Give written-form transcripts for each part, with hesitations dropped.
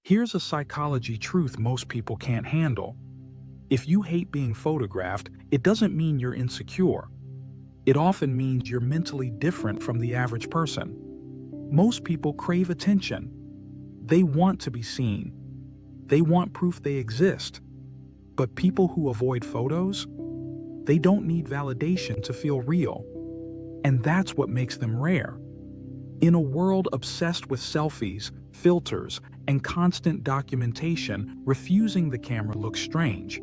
Here's a psychology truth most people can't handle. If you hate being photographed, it doesn't mean you're insecure. It often means you're mentally different from the average person. Most people crave attention. They want to be seen. They want proof they exist. But people who avoid photos, they don't need validation to feel real. And that's what makes them rare. In a world obsessed with selfies, filters, and constant documentation, refusing the camera looks strange.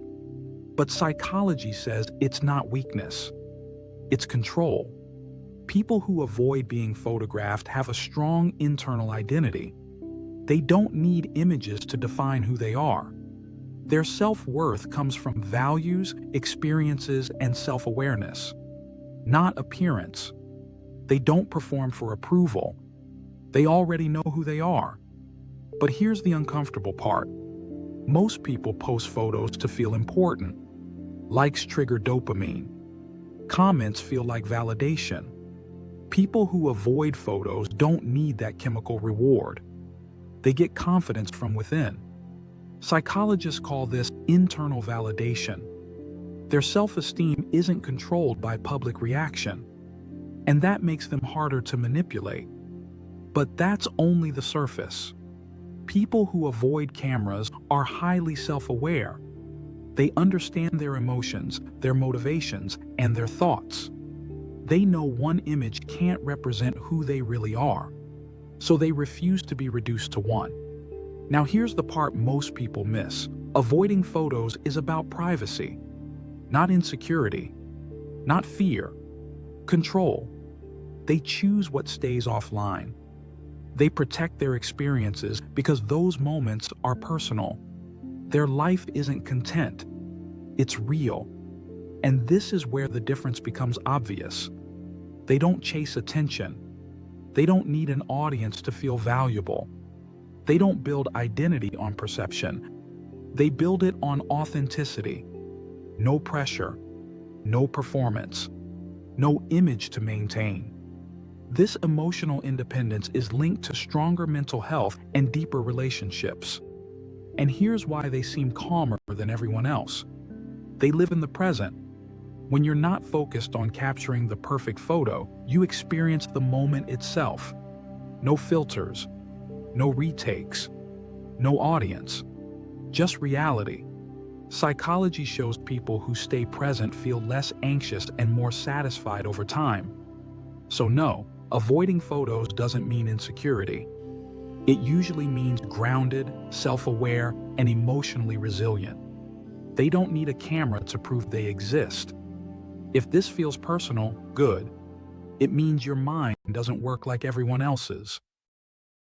But psychology says it's not weakness. It's control. People who avoid being photographed have a strong internal identity. They don't need images to define who they are. Their self-worth comes from values, experiences, and self-awareness, not appearance. They don't perform for approval. They already know who they are. But here's the uncomfortable part. Most people post photos to feel important. Likes trigger dopamine. Comments feel like validation. People who avoid photos don't need that chemical reward. They get confidence from within. Psychologists call this internal validation. Their self-esteem isn't controlled by public reaction, and that makes them harder to manipulate. But that's only the surface. People who avoid cameras are highly self-aware. They understand their emotions, their motivations, and their thoughts. They know one image can't represent who they really are, so they refuse to be reduced to one. Now here's the part most people miss. Avoiding photos is about privacy, not insecurity, not fear, control. They choose what stays offline. They protect their experiences because those moments are personal. Their life isn't content, it's real. And this is where the difference becomes obvious. They don't chase attention. They don't need an audience to feel valuable. They don't build identity on perception. They build it on authenticity. No pressure, no performance, no image to maintain. This emotional independence is linked to stronger mental health and deeper relationships. And here's why they seem calmer than everyone else. They live in the present. When you're not focused on capturing the perfect photo, you experience the moment itself. No filters, no retakes, no audience, just reality. Psychology shows people who stay present feel less anxious and more satisfied over time. So no, avoiding photos doesn't mean insecurity. It usually means grounded, self-aware, and emotionally resilient. They don't need a camera to prove they exist. If this feels personal, good. It means your mind doesn't work like everyone else's.